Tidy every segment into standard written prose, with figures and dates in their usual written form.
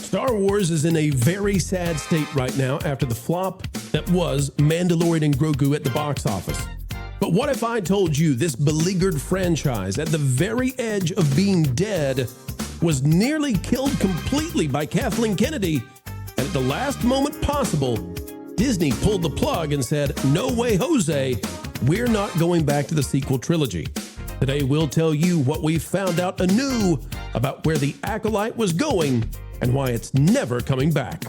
Star Wars is in a very sad state right now after the flop that was Mandalorian and Grogu at the box office. But what if I told you this beleaguered franchise at the very edge of being dead was nearly killed completely by Kathleen Kennedy, and at the last moment possible, Disney pulled the plug and said, "No way, Jose, we're not going back to the sequel trilogy." Today we'll tell you what we found out anew about where the Acolyte was going and why it's never coming back.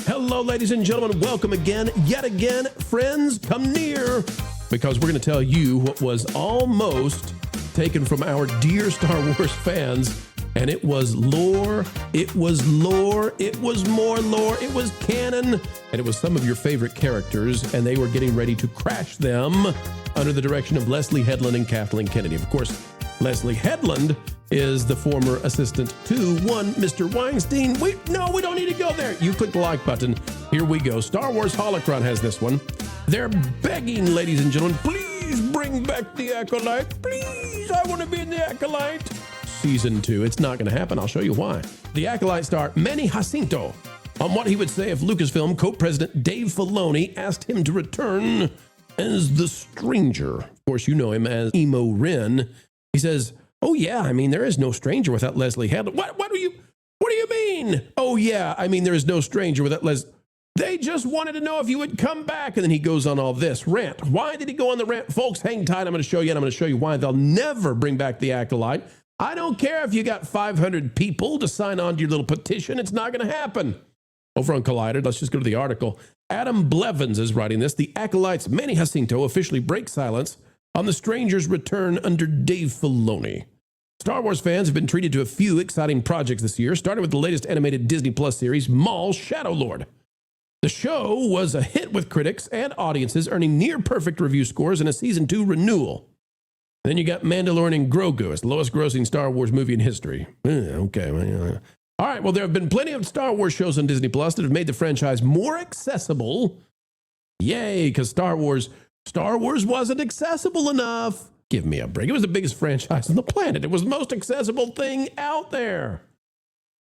Hello, ladies and gentlemen. Welcome again. Yet again, friends, come near, because we're going to tell you what was almost taken from our dear Star Wars fans. And it was lore, it was lore, it was more lore, it was canon, and it was some of your favorite characters, and they were getting ready to crash them under the direction of Leslie Headland and Kathleen Kennedy. Of course, Leslie Headland is the former assistant to one Mr. Weinstein. We don't need to go there. You click the like button. Here we go. Star Wars Holocron has this one. They're begging, ladies and gentlemen, please bring back the Acolyte. Please, I want to be in the Acolyte. Season 2. It's not going to happen. I'll show you why. The Acolyte star Manny Jacinto on what he would say if Lucasfilm co-president Dave Filoni asked him to return as the Stranger. Of course, you know him as Emo Ren. He says, "Oh yeah, I mean, there is no stranger without Leslie Headland." What do you mean? "Oh yeah, I mean, there is no stranger without Leslie. They just wanted to know if you would come back." And then he goes on all this rant. Why did he go on the rant? Folks, hang tight. I'm going to show you, and I'm going to show you why they'll never bring back the Acolyte. I don't care if you got 500 people to sign on to your little petition. It's not going to happen. Over on Collider, let's just go to the article. Adam Blevins is writing this. The Acolyte's Manny Jacinto officially breaks silence on the Stranger's return under Dave Filoni. Star Wars fans have been treated to a few exciting projects this year, starting with the latest animated Disney Plus series, Maul Shadow Lord. The show was a hit with critics and audiences, earning near-perfect review scores and a Season 2 renewal. Then you got Mandalorian and Grogu as the lowest grossing Star Wars movie in history. Okay. All right, well, there have been plenty of Star Wars shows on Disney Plus that have made the franchise more accessible. Yay, because Star Wars wasn't accessible enough. Give me a break. It was the biggest franchise on the planet. It was the most accessible thing out there.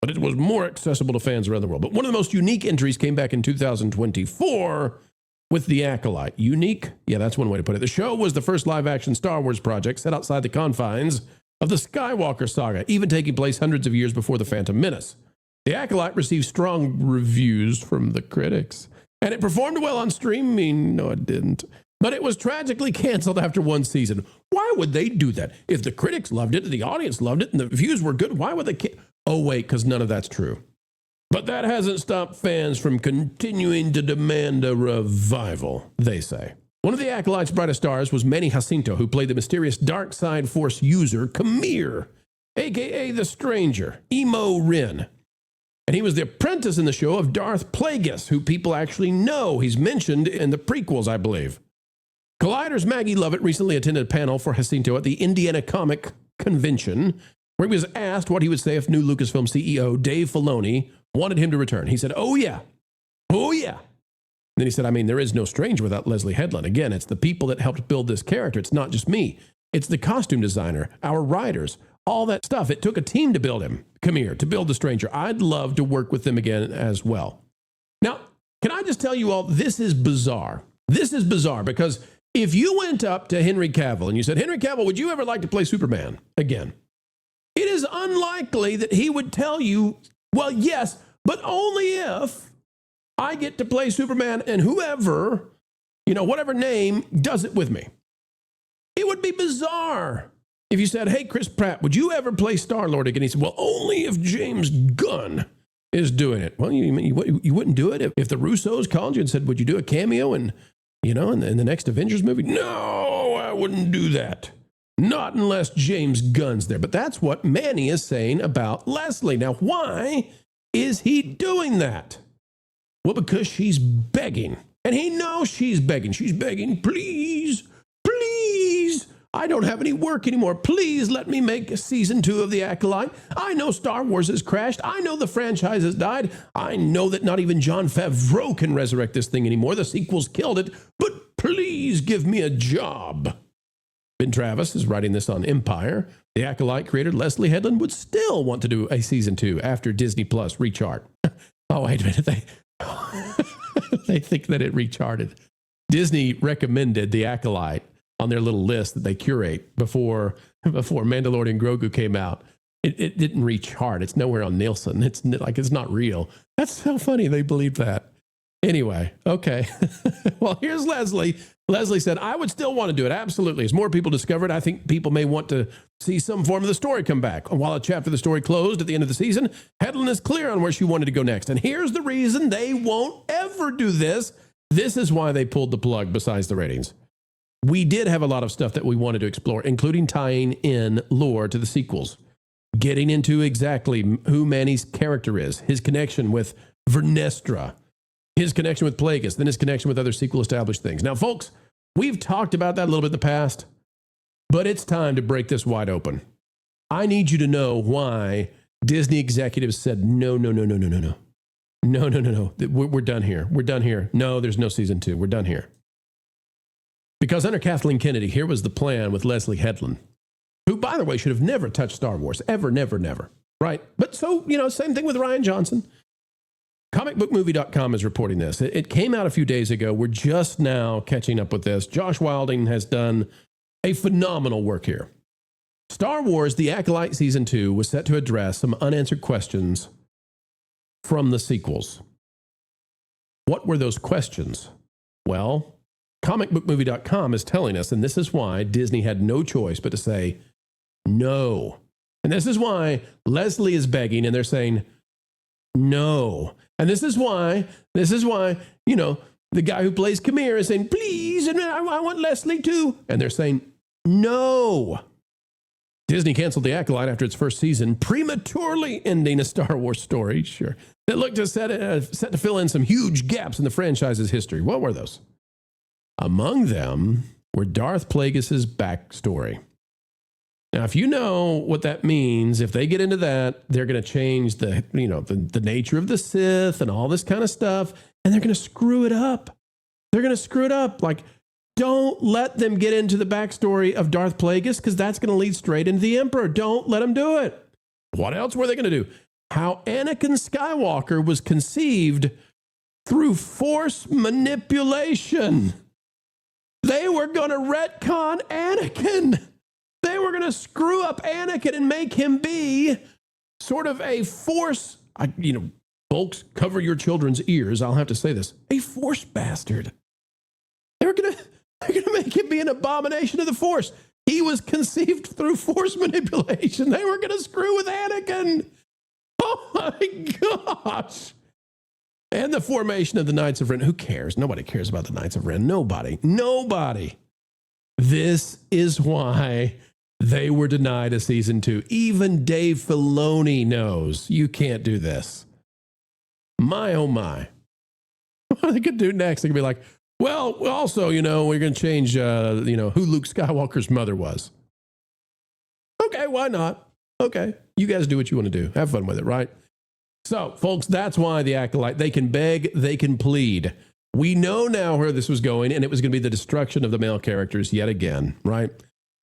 But it was more accessible to fans around the world. But one of the most unique entries came back in 2024 with the Acolyte. Unique? Yeah, that's one way to put it. The show was the first live-action Star Wars project set outside the confines of the Skywalker saga, even taking place hundreds of years before The Phantom Menace. The Acolyte received strong reviews from the critics, and it performed well on streaming. No, it didn't. But it was tragically canceled after one season. Why would they do that? If the critics loved it, the audience loved it, and the views were good, why would they Oh, wait, because none of that's true. But that hasn't stopped fans from continuing to demand a revival, they say. One of the Acolyte's brightest stars was Manny Jacinto, who played the mysterious dark side force user Kamir, a.k.a. the Stranger, Emo Ren. And he was the apprentice in the show of Darth Plagueis, who people actually know. He's mentioned in the prequels, I believe. Collider's Maggie Lovett recently attended a panel for Jacinto at the Indiana Comic Convention, where he was asked what he would say if new Lucasfilm CEO Dave Filoni wanted him to return. He said, "Oh yeah. Oh yeah." And then he said, "I mean, there is no stranger without Leslie Headland. Again, it's the people that helped build this character. It's not just me. It's the costume designer, our writers, all that stuff. It took a team to build him. Come here, to build the Stranger. I'd love to work with them again as well." Now, can I just tell you all, this is bizarre. This is bizarre because if you went up to Henry Cavill and you said, "Henry Cavill, would you ever like to play Superman again?" It is unlikely that he would tell you, "Well, yes, but only if I get to play Superman and whoever, whatever name does it with me." It would be bizarre if you said, "Hey, Chris Pratt, would you ever play Star-Lord again?" He said, "Well, only if James Gunn is doing it." Well, you wouldn't do it if the Russos called you and said, "Would you do a cameo in the next Avengers movie?" No, I wouldn't do that. Not unless James Gunn's there. But that's what Manny is saying about Leslie. Now, why is he doing that? Well, because she's begging. And he knows she's begging. She's begging, "Please, please, I don't have any work anymore. Please let me make Season 2 of The Acolyte. I know Star Wars has crashed. I know the franchise has died. I know that not even Jon Favreau can resurrect this thing anymore. The sequels killed it. But please give me a job." Ben Travis is writing this on Empire. The Acolyte creator Leslie Headland would still want to do a season 2 after Disney Plus rechart. Oh, wait a minute. They think that it recharted. Disney recommended The Acolyte on their little list that they curate before Mandalorian Grogu came out. It didn't rechart. It's nowhere on Nielsen. It's not real. That's so funny. They believe that. Anyway, okay. Well, here's Leslie. Leslie said, I would still want to do it. Absolutely. As more people discover it, I think people may want to see some form of the story come back. While a chapter of the story closed at the end of the season, Headland is clear on where she wanted to go next. And here's the reason they won't ever do this. This is why they pulled the plug besides the ratings. We did have a lot of stuff that we wanted to explore, including tying in lore to the sequels, getting into exactly who Manny's character is, his connection with Vernestra, his connection with Plagueis, then his connection with other sequel established things. Now, folks, we've talked about that a little bit in the past, but it's time to break this wide open. I need you to know why Disney executives said, no. We're done here. We're done here. No, there's no season 2. We're done here. Because under Kathleen Kennedy, here was the plan with Leslie Headland, who, by the way, should have never touched Star Wars. Ever, never. Right? But so, same thing with Rian Johnson. Comicbookmovie.com is reporting this. It came out a few days ago. We're just now catching up with this. Josh Wilding has done a phenomenal work here. Star Wars The Acolyte Season 2 was set to address some unanswered questions from the sequels. What were those questions? Well, comicbookmovie.com is telling us, and this is why Disney had no choice but to say no. And this is why Leslie is begging, and they're saying no. And this is why, the guy who plays Khmer is saying, please, and I want Leslie too. And they're saying no. Disney canceled The Acolyte after its first season, prematurely ending a Star Wars story, sure, that looked set to fill in some huge gaps in the franchise's history. What were those? Among them were Darth Plagueis' backstory. Now, if you know what that means, if they get into that, they're going to change the nature of the Sith and all this kind of stuff, and they're going to screw it up. They're going to screw it up. Like, don't let them get into the backstory of Darth Plagueis, because that's going to lead straight into the Emperor. Don't let them do it. What else were they going to do? How Anakin Skywalker was conceived through Force manipulation. They were going to retcon Anakin. They were going to screw up Anakin and make him be sort of a Force, folks, cover your children's ears. I'll have to say this, a Force bastard. They're going to make him be an abomination of the Force. He was conceived through Force manipulation. They were going to screw with Anakin. Oh my gosh. And the formation of the Knights of Ren. Who cares? Nobody cares about the Knights of Ren. Nobody. This is why they were denied a season 2. Even Dave Filoni knows you can't do this. My, oh my. What they could do next? They could be like, well, also, we're going to change, who Luke Skywalker's mother was. Okay, why not? Okay, you guys do what you want to do. Have fun with it, right? So, folks, that's why The Acolyte, they can beg, they can plead. We know now where this was going, and it was going to be the destruction of the male characters yet again, right?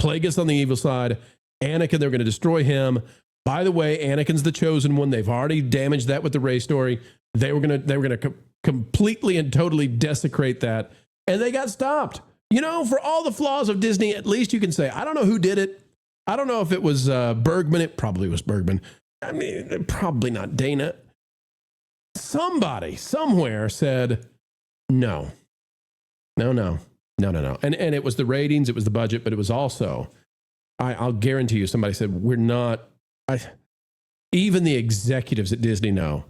Plagueis on the evil side. Anakin, they're going to destroy him. By the way, Anakin's the chosen one. They've already damaged that with the Rey story. They were going to completely and totally desecrate that, and they got stopped. For all the flaws of Disney, at least you can say, I don't know who did it. I don't know if it was Bergman. It probably was Bergman. I mean, probably not Dana. Somebody somewhere said, no. And it was the ratings, it was the budget, but it was also, I'll guarantee you, somebody said, even the executives at Disney know,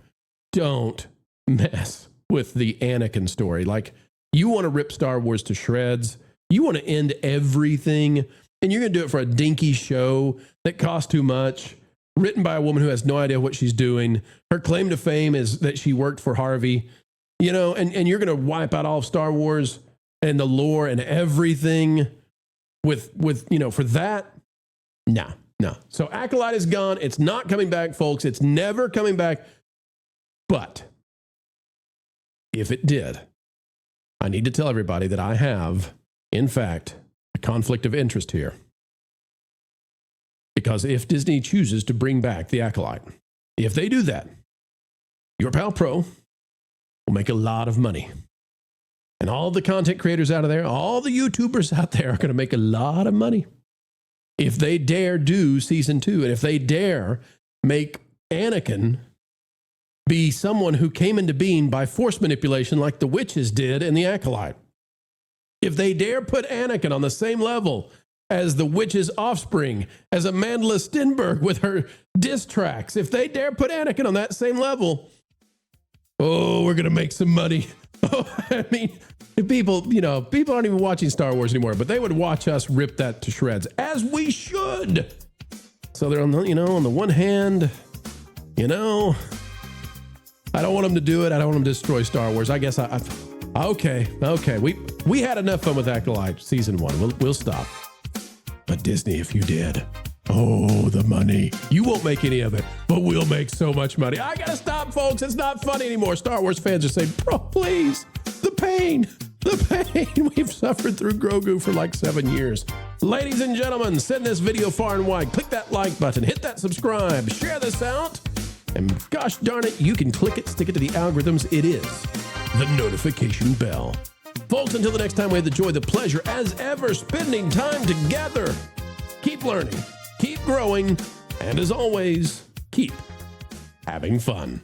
don't mess with the Anakin story. Like, you want to rip Star Wars to shreds. You want to end everything, and you're going to do it for a dinky show that costs too much, written by a woman who has no idea what she's doing. Her claim to fame is that she worked for Harvey, and you're going to wipe out all of Star Wars and the lore and everything with for that. No. So Acolyte is gone. It's not coming back, folks. It's never coming back. But if it did, I need to tell everybody that I have, in fact, a conflict of interest here. Because if Disney chooses to bring back the Acolyte, if they do that, your pal Pro will make a lot of money. And all the content creators out of there, all the YouTubers out there are going to make a lot of money. If they dare do season 2, and if they dare make Anakin be someone who came into being by force manipulation like the witches did in the Acolyte. If they dare put Anakin on the same level as the witch's offspring, as Amanda Stenberg with her diss tracks, if they dare put Anakin on that same level, oh, we're going to make some money. Oh, I mean, people aren't even watching Star Wars anymore, but they would watch us rip that to shreds, as we should. So they're on the one hand, I don't want them to do it. I don't want them to destroy Star Wars. I guess okay. We had enough fun with Acolyte season 1. We'll stop. But Disney, if you did, oh, the money. You won't make any of it, but we'll make so much money. I gotta stop, folks. It's not funny anymore. Star Wars fans are saying, bro, please, the pain. We've suffered through Grogu for like 7 years. Ladies and gentlemen, send this video far and wide. Click that like button, hit that subscribe, share this out. And gosh darn it, you can click it, stick it to the algorithms. It is the notification bell. Folks, until the next time, we have the joy, the pleasure, as ever, spending time together. Keep learning, keep growing, and as always, keep having fun.